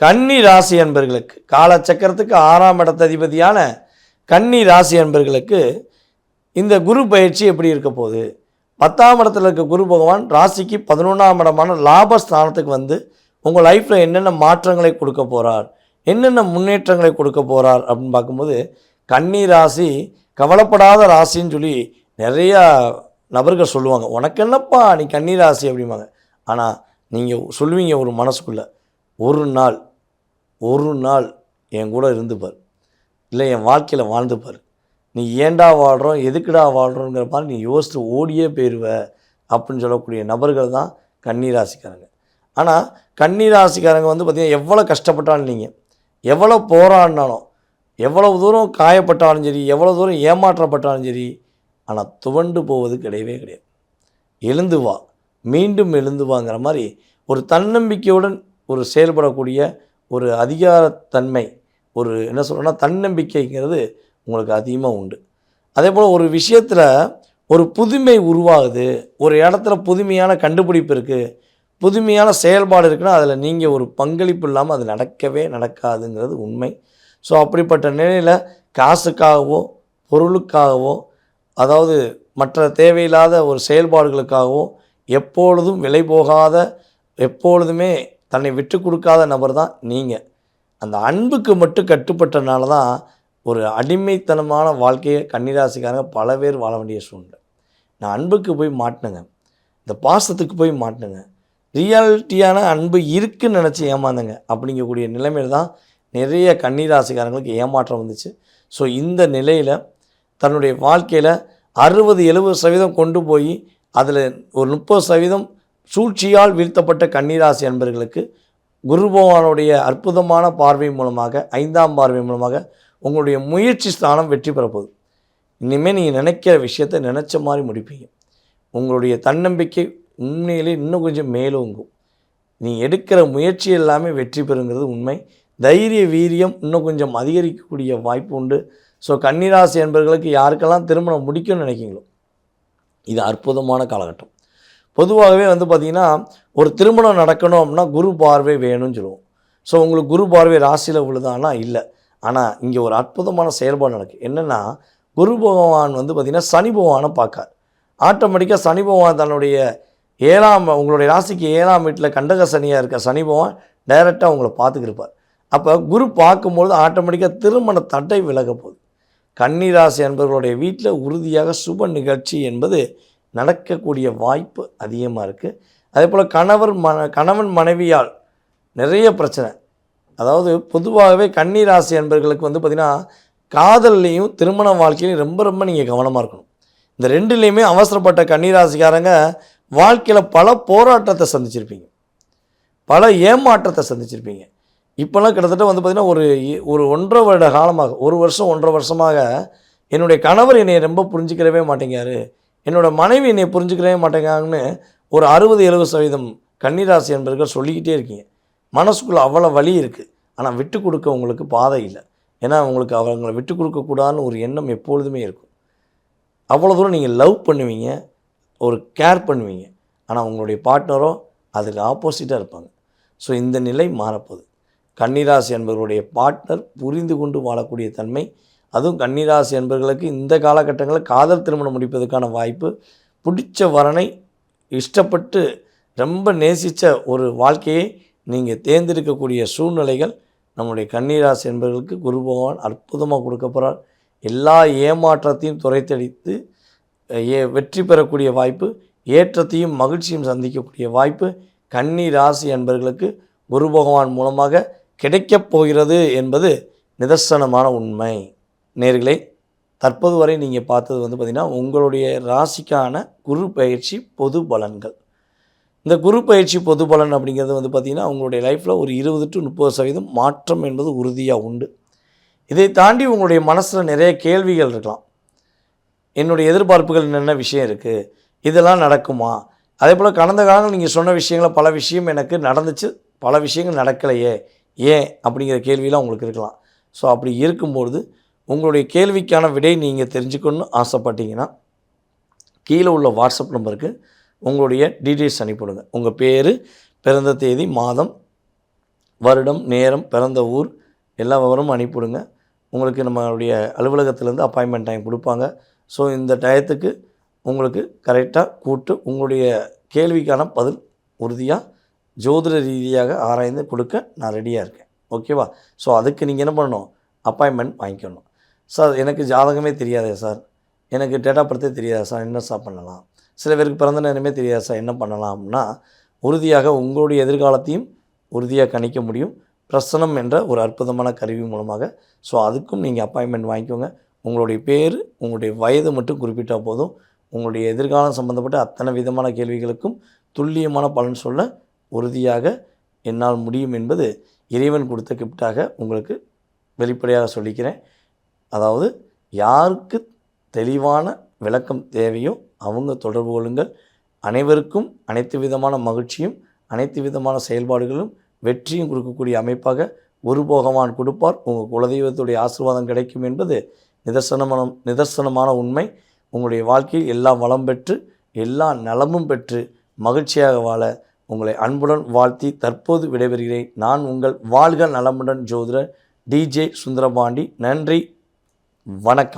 கன்னி ராசி அன்பர்களுக்கு காலச்சக்கரத்துக்கு 6ஆம் இடத்ததிபதியான கன்னி ராசி அன்பர்களுக்கு இந்த குரு பயிற்சி எப்படி இருக்க போகுது? 10ஆம் இடத்துல இருக்க குரு பகவான் ராசிக்கு 11ஆம் இடமான லாபஸ்தானத்துக்கு வந்து உங்கள் லைஃப்பில் என்னென்ன மாற்றங்களை கொடுக்க போகிறார், என்னென்ன முன்னேற்றங்களை கொடுக்க போகிறார் அப்படின்னு பார்க்கும்போது, கன்னி ராசி கவலைப்படாத ராசின்னு சொல்லி நிறையா நபர்கள் சொல்லுவாங்க. உனக்கு என்னப்பா நீ கன்னி ராசி அப்படிம்பாங்க. ஆனால் நீங்கள் சொல்லுவீங்க ஒரு மனசுக்குள்ளே, ஒரு நாள் என் கூட இருந்துப்பார், இல்லை என் வாழ்க்கையில் வாழ்ந்துப்பார், நீ ஏண்டா வாழ்கிறோம் எதுக்குடா வாழ்கிறோங்கிற மாதிரி நீ யோசித்து ஓடியே போயிடுவ அப்படின்னு சொல்லக்கூடிய நபர்கள் தான் கன்னிராசிக்காரங்க. ஆனால் கன்னிராசிக்காரங்க வந்து பார்த்திங்கன்னா எவ்வளோ கஷ்டப்பட்டாலும், நீங்கள் எவ்வளோ போராடினாலும், எவ்வளவு தூரம் காயப்பட்டாலும் சரி, எவ்வளோ தூரம் ஏமாற்றப்பட்டாலும் சரி, ஆனால் துவண்டு போவது கிடையவே கிடையாது. எழுந்து வா, மீண்டும் எழுந்து வாங்கிற மாதிரி ஒரு தன்னம்பிக்கையுடன் ஒரு செயல்படக்கூடிய ஒரு அதிகாரத்தன்மை, ஒரு என்ன சொல்கிறேன்னா தன்னம்பிக்கைங்கிறது உங்களுக்கு அதிகமாக உண்டு. அதே போல் ஒரு விஷயத்தில் ஒரு புதுமை உருவாகுது, ஒரு இடத்துல புதுமையான கண்டுபிடிப்பு இருக்குது, புதுமையான செயல்பாடு இருக்குன்னா அதில் நீங்கள் ஒரு பங்களிப்பு இல்லாமல் அது நடக்கவே நடக்காதுங்கிறது உண்மை. ஸோ அப்படிப்பட்ட நிலையில் காசுக்காகவோ பொருளுக்காகவோ, அதாவது மற்ற தேவையில்லாத ஒரு செயல்பாடுகளுக்காகவோ எப்பொழுதும் விலை போகாத, எப்பொழுதுமே தன்னை விட்டு கொடுக்காத நபர் தான் நீங்கள். அந்த அன்புக்கு மட்டும் கட்டுப்பட்டனால தான் ஒரு அடிமைத்தனமான வாழ்க்கையை கன்னிராசிக்காரங்க பல பேர் வாழ வேண்டிய சூழ்நிலை. நான் அன்புக்கு போய் மாட்டினேங்க, இந்த பாசத்துக்கு போய் மாட்டினேங்க, ரியாலிட்டியான அன்பு இருக்குதுன்னு நினச்சி ஏமாந்தங்க அப்படிங்கக்கூடிய நிலைமையில் தான் நிறைய கன்னிராசிக்காரங்களுக்கு ஏமாற்றம் வந்துச்சு. ஸோ இந்த நிலையில் தன்னுடைய வாழ்க்கையில் 60-70% கொண்டு போய் அதில் ஒரு 30% சூழ்ச்சியால் வீழ்த்தப்பட்ட கன்னிராசி அன்பர்களுக்கு குரு பகவானுடைய அற்புதமான பார்வை மூலமாக, 5ஆம் பார்வை மூலமாக உங்களுடைய முயற்சி ஸ்தானம் வெற்றி பெறப்போகுது. இனிமேல் நீங்கள் நினைக்கிற விஷயத்தை நினச்ச மாதிரி முடிப்பீங்க. உங்களுடைய தன்னம்பிக்கை உண்மையிலே இன்னும் கொஞ்சம் மேலோங்கும். நீ எடுக்கிற முயற்சி எல்லாமே வெற்றி பெறுங்கிறது உண்மை. தைரிய வீரியம் இன்னும் கொஞ்சம் அதிகரிக்கக்கூடிய வாய்ப்பு உண்டு. ஸோ கன்னிராசி என்பவர்களுக்கு யாருக்கெல்லாம் திருமணம் முடிக்கணும்னு நினைக்கிங்களோ, இது அற்புதமான காலகட்டம். பொதுவாகவே வந்து பார்த்திங்கன்னா ஒரு திருமணம் நடக்கணும் அப்படின்னா குரு பார்வை வேணும்னு சொல்லுவோம். ஸோ உங்களுக்கு குரு பார்வை ராசியில் விழுதானா? இல்லை. ஆனால் இங்கே ஒரு அற்புதமான செயல்பாடு நடக்குது. என்னென்னா, குரு பகவான் வந்து பார்த்திங்கன்னா சனி பகவானை பார்க்கார். ஆட்டோமேட்டிக்காக சனி பகவான் தன்னுடைய உங்களுடைய ராசிக்கு 7ஆம் வீட்டில் கண்டக சனியாக இருக்க சனி பகவான் டைரெக்டாக உங்களை பார்த்துக்கிருப்பார். அப்போ குரு பார்க்கும்பொழுது ஆட்டோமேட்டிக்காக திருமண தடை விலக போகுது. கன்னிராசி அன்பர்களுடைய வீட்டில் உறுதியாக சுப நிகழ்ச்சி என்பது நடக்கக்கூடிய வாய்ப்பு அதிகமாக இருக்குது. அதே போல் கணவன் மனைவியால் நிறைய பிரச்சனை. அதாவது பொதுவாகவே கன்னிராசி அன்பர்களுக்கு வந்து பார்த்திங்கன்னா காதல்லையும் திருமண வாழ்க்கையிலையும் ரொம்ப நீங்கள் கவனமாக இருக்கணும். இந்த ரெண்டுலேயுமே அவசரப்பட்ட கன்னிராசிக்காரங்க வாழ்க்கையில் பல போராட்டத்தை சந்திச்சிருப்பீங்க, பல ஏமாற்றத்தை சந்திச்சிருப்பீங்க. இப்போல்லாம் கிட்டத்தட்ட வந்து பார்த்திங்கன்னா ஒரு 1.5 வருட காலமாக, 1 வருஷம் 1.5 வருஷமாக என்னுடைய கணவர் என்னை ரொம்ப புரிஞ்சுக்கிறவே மாட்டேங்காரு, என்னோடய மனைவி என்னை புரிஞ்சுக்கிறவே மாட்டேங்காங்கன்னு ஒரு 60-70% கன்னிராசி என்பர்கள் சொல்லிக்கிட்டே இருக்கீங்க. மனசுக்குள்ளே அவ்வளோ வலி இருக்குது. ஆனால் விட்டு கொடுக்க உங்களுக்கு பாதை இல்லை. ஏன்னா உங்களுக்கு அவங்களை விட்டு கொடுக்கக்கூடாதுன்னு ஒரு எண்ணம் எப்பொழுதுமே இருக்கும். அவ்வளோ தூரம் நீங்கள் லவ் பண்ணுவீங்க, ஒரு கேர் பண்ணுவீங்க. ஆனால் உங்களுடைய பார்ட்னரோ அதுக்கு ஆப்போசிட்டாக இருப்பாங்க. ஸோ இந்த நிலை மாறப்போகுது. கன்னிராசி என்பவர்களுடைய பார்ட்னர் புரிந்து கொண்டு வாழக்கூடிய தன்மை, அதுவும் கன்னிராசி என்பவர்களுக்கு இந்த காலகட்டங்களில் காதல் திருமணம் முடிப்பதற்கான வாய்ப்பு, பிடிச்ச வரனை இஷ்டப்பட்டு ரொம்ப நேசித்த ஒரு வாழ்க்கையை நீங்கள் தேர்ந்தெடுக்கக்கூடிய சூழ்நிலைகள் நம்முடைய கன்னிராசி என்பவர்களுக்கு குரு பகவான் அற்புதமாக கொடுக்க போகிறார். எல்லா ஏமாற்றத்தையும் துரைத்தடித்து வெற்றி பெறக்கூடிய வாய்ப்பு, ஏற்றத்தையும் மகிழ்ச்சியும் சந்திக்கக்கூடிய வாய்ப்பு கன்னிராசி என்பவர்களுக்கு குரு பகவான் மூலமாக கிடைக்கப் போகிறது என்பது நிதர்சனமான உண்மை. நேயர்களே, தற்போது வரை நீங்கள் பார்த்தது வந்து பார்த்திங்கன்னா உங்களுடைய ராசிக்கான குரு பயிற்சி பொது பலன்கள். இந்த குரு பயிற்சி பொது பலன் அப்படிங்கிறது வந்து பார்த்திங்கன்னா உங்களுடைய லைஃப்பில் ஒரு 20-30% மாற்றம் என்பது உறுதியாக உண்டு. இதை தாண்டி உங்களுடைய மனசில் நிறைய கேள்விகள் இருக்கலாம். என்னுடைய எதிர்பார்ப்புகள் என்னென்ன விஷயம் இருக்குது, இதெல்லாம் நடக்குமா, அதே போல் கடந்த காலங்கள் நீங்கள் சொன்ன விஷயங்கள பல விஷயம் எனக்கு நடந்துச்சு, பல விஷயங்கள் நடக்கலையே ஏன் அப்படிங்கிற கேள்வியெலாம் உங்களுக்கு இருக்கலாம். ஸோ அப்படி இருக்கும்பொழுது உங்களுடைய கேள்விக்கான விடை நீங்கள் தெரிஞ்சுக்கணும்னு ஆசைப்பட்டீங்கன்னா கீழே உள்ள வாட்ஸ்அப் நம்பருக்கு உங்களுடைய டீட்டெயில்ஸ் அனுப்பிவிடுங்க. உங்கள் பேர், பிறந்த தேதி, மாதம், வருடம், நேரம், பிறந்த ஊர் எல்லா விவரமும் அனுப்பிவிடுங்க. உங்களுக்கு நம்மளுடைய அலுவலகத்திலேருந்து அப்பாயின்மெண்ட் டைம் கொடுப்பாங்க. ஸோ இந்த டயத்துக்கு உங்களுக்கு கரெக்டாக கூப்பிட்டு உங்களுடைய கேள்விக்கான பதில் உறுதியாக ஜோதிட ரீதியாக ஆராய்ந்து கொடுக்க நான் ரெடியாக இருக்கேன். ஓகேவா? ஸோ அதுக்கு நீங்கள் என்ன பண்ணணும்? அப்பாயின்மெண்ட் வாங்கிக்கணும். சார் எனக்கு ஜாதகமே தெரியாதே சார், எனக்கு டேட் ஆஃப் பர்த்தே தெரியாது சார், என்ன சார் பண்ணலாம்? சில பேருக்கு பிறந்த நேரமே தெரியாது சார், என்ன பண்ணலாம்னா உறுதியாக உங்களுடைய எதிர்காலத்தையும் உறுதியாக கணிக்க முடியும் பிரசனம் என்ற ஒரு அற்புதமான கருவி மூலமாக. ஸோ அதுக்கும் நீங்கள் அப்பாயின்மெண்ட் வாங்கிக்கோங்க. உங்களுடைய பேர், உங்களுடைய வயது மட்டும் குறிப்பிட்டால் போதும். உங்களுடைய எதிர்காலம் சம்பந்தப்பட்ட அத்தனை விதமான கேள்விகளுக்கும் துல்லியமான பலன் சொல்ல உறுதியாக என்னால் முடியும் என்பது இறைவன் கொடுத்த கிஃப்டாக உங்களுக்கு வெளிப்படையாக சொல்லிக்கிறேன். அதாவது யாருக்கு தெளிவான விளக்கம் தேவையோ அவங்க தொடர்பு கொள்ளுங்கள். அனைவருக்கும் அனைத்து விதமான மகிழ்ச்சியும் அனைத்து விதமான செயல்பாடுகளும் வெற்றியும் கொடுக்கக்கூடிய அமைப்பாக குரு பகவான் கொடுப்பார். உங்கள் குலதெய்வத்துடைய ஆசீர்வாதம் கிடைக்கும் என்பது நிதர்சனமான உண்மை. உங்களுடைய வாழ்க்கையில் எல்லா வளம் பெற்று எல்லா நலமும் பெற்று மகிழ்ச்சியாக வாழ உங்களை அன்புடன் வாழ்த்தி தற்போது விடைபெறுகிறேன். நான் உங்கள் வாழ்க நலமுடன் ஜோதிடர் DJ சுந்தரபாண்டி. நன்றி, வணக்கம்.